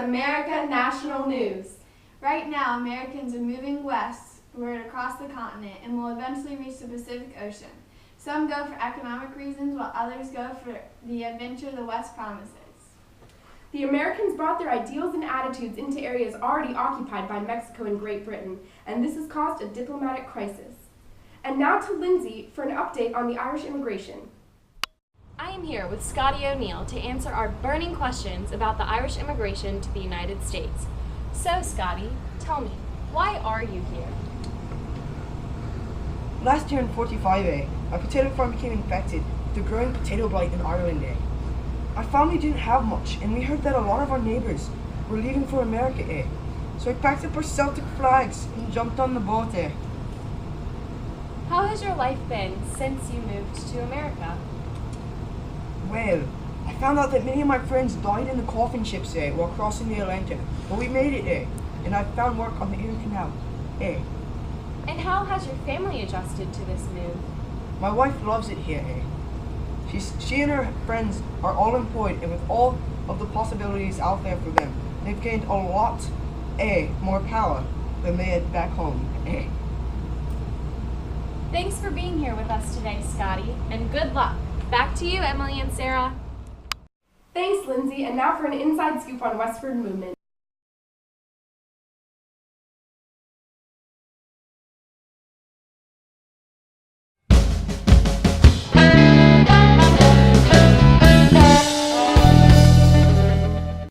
America National News. Right now, Americans are moving westward across the continent and will eventually reach the Pacific Ocean. Some go for economic reasons, while others go for the adventure the West promises. The Americans brought their ideals and attitudes into areas already occupied by Mexico and Great Britain, and this has caused a diplomatic crisis. And now to Lindsay for an update on the Irish immigration. I am here with Scotty O'Neill to answer our burning questions about the Irish immigration to the United States. So, Scotty, tell me, why are you here? Last year in 45A, my potato farm became infected with the growing potato blight in Ireland. Our family didn't have much, and we heard that a lot of our neighbours were leaving for America. So we packed up our Celtic flags and jumped on the boat. How has your life been since you moved to America? Well, I found out that many of my friends died in the coffin ships while crossing the Atlantic, but we made it and I found work on the Erie Canal. And how has your family adjusted to this move? My wife loves it here. She and her friends are all employed, and with all of the possibilities out there for them, they've gained a lot more power than they had back home. Thanks for being here with us today, Scotty, and good luck. Back to you, Emily and Sarah. Thanks, Lindsay, and now for an inside scoop on Westward Movement.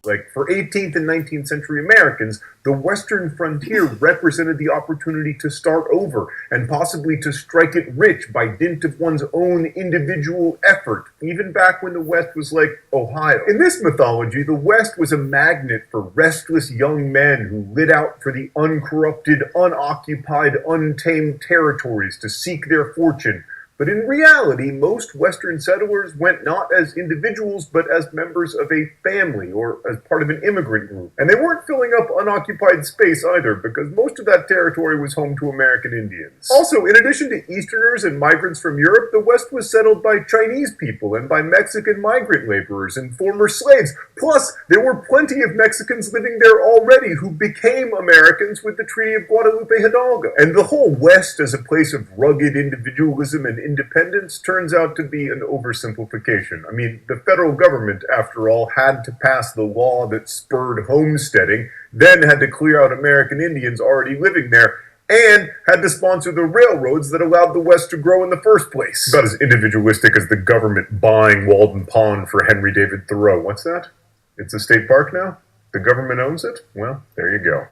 Like, for 18th and 19th century Americans, the Western frontier represented the opportunity to start over and possibly to strike it rich by dint of one's own individual effort, even back when the West was like Ohio. In this mythology, the West was a magnet for restless young men who lit out for the uncorrupted, unoccupied, untamed territories to seek their fortune. But in reality, most Western settlers went not as individuals, but as members of a family or as part of an immigrant group. And they weren't filling up unoccupied space either, because most of that territory was home to American Indians. Also, in addition to Easterners and migrants from Europe, the West was settled by Chinese people and by Mexican migrant laborers and former slaves. Plus, there were plenty of Mexicans living there already who became Americans with the Treaty of Guadalupe Hidalgo. And the whole West as a place of rugged individualism and independence turns out to be an oversimplification. I mean, the federal government, after all, had to pass the law that spurred homesteading, then had to clear out American Indians already living there, and had to sponsor the railroads that allowed the West to grow in the first place. About as individualistic as the government buying Walden Pond for Henry David Thoreau. What's that? It's a state park now? The government owns it? Well, there you go.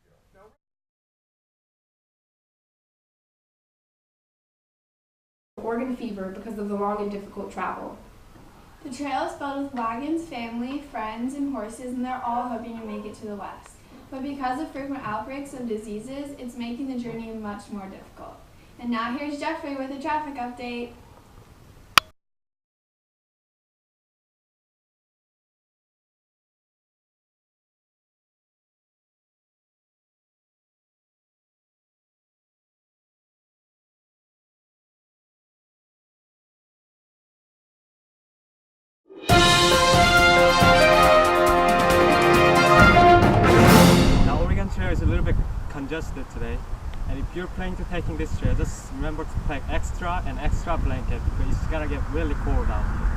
Organ fever because of the long and difficult travel. The trail is filled with wagons, family, friends, and horses, and they're all hoping to make it to the West. But because of frequent outbreaks of diseases, it's making the journey much more difficult. And now here's Jeffrey with a traffic update. Now Oregon Trail is a little bit congested today, and if you're planning to taking this trail, just remember to pack extra blanket because it's gonna get really cold out here.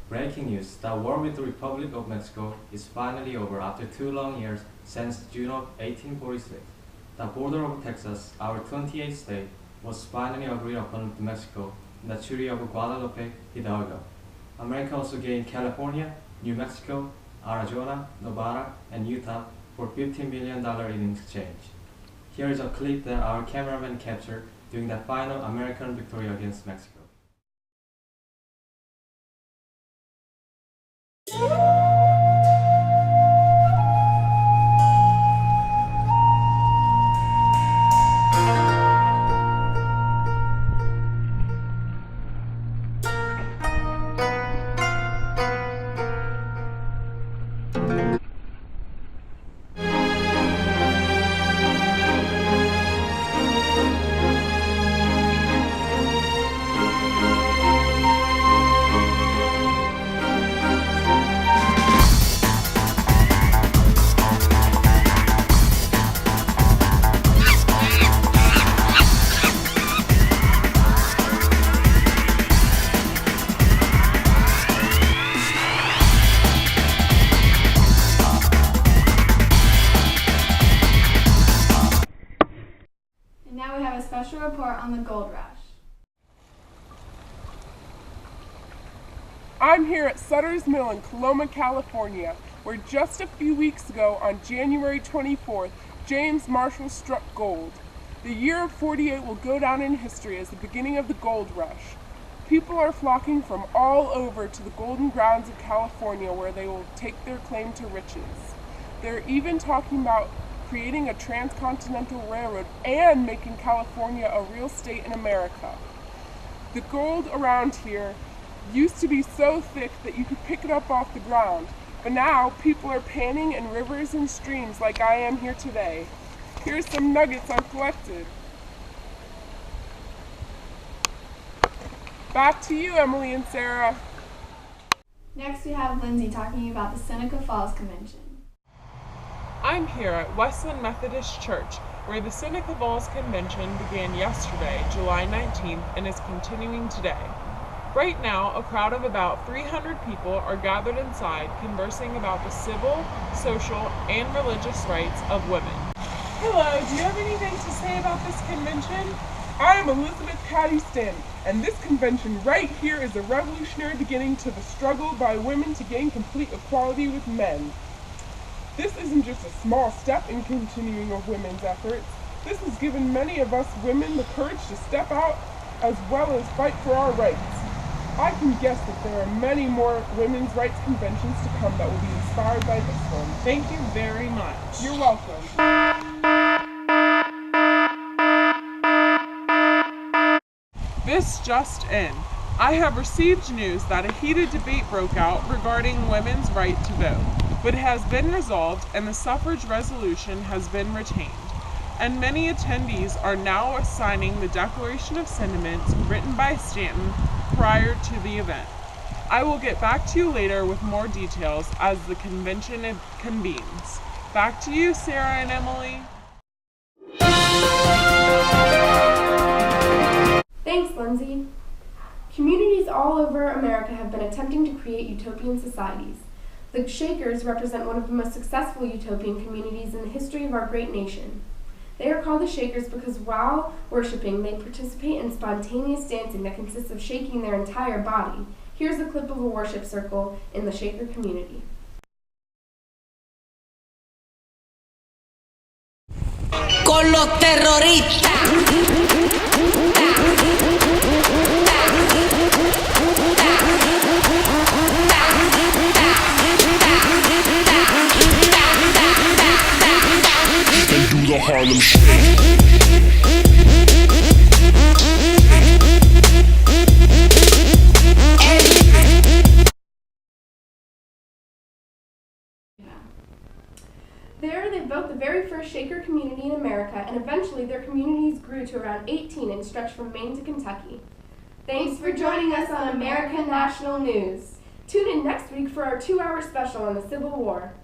Breaking news, the war with the Republic of Mexico is finally over after 2 long years since June of 1846. The border of Texas, our 28th state, was finally agreed upon with Mexico in the Treaty of Guadalupe Hidalgo. America also gained California, New Mexico, Arizona, Nevada, and Utah for $15 million in exchange. Here is a clip that our cameraman captured during the final American victory against Mexico. Now we have a special report on the gold rush. I'm here at Sutter's Mill in Coloma, California, where just a few weeks ago, on January 24th, James Marshall struck gold. The year of 48 will go down in history as the beginning of the gold rush. People are flocking from all over to the golden grounds of California, where they will take their claim to riches. They're even talking about creating a transcontinental railroad and making California a real state in America. The gold around here used to be so thick that you could pick it up off the ground, but now people are panning in rivers and streams like I am here today. Here's some nuggets I've collected. Back to you, Emily and Sarah. Next we have Lindsay talking about the Seneca Falls Convention. I'm here at Westland Methodist Church, where the Seneca Falls Convention began yesterday, July 19th, and is continuing today. Right now, a crowd of about 300 people are gathered inside conversing about the civil, social, and religious rights of women. Hello, do you have anything to say about this convention? I am Elizabeth Patty Stanton, and this convention right here is a revolutionary beginning to the struggle by women to gain complete equality with men. This isn't just a small step in continuing of women's efforts. This has given many of us women the courage to step out as well as fight for our rights. I can guess that there are many more women's rights conventions to come that will be inspired by this one. Thank you very much. You're welcome. This just in. I have received news that a heated debate broke out regarding women's right to vote, but it has been resolved and the suffrage resolution has been retained. And many attendees are now signing the Declaration of Sentiments written by Stanton prior to the event. I will get back to you later with more details as the convention convenes. Back to you, Sarah and Emily. Thanks, Lindsay. Communities all over America have been attempting to create utopian societies. The Shakers represent one of the most successful utopian communities in the history of our great nation. They are called the Shakers because while worshiping, they participate in spontaneous dancing that consists of shaking their entire body. Here's a clip of a worship circle in the Shaker community. Con los terroristas. And do the Harlem Shake. There, they built the very first Shaker community in America, and eventually their communities grew to around 18 and stretched from Maine to Kentucky. Thanks for joining us on American National News. Tune in next week for our 2-hour special on the Civil War.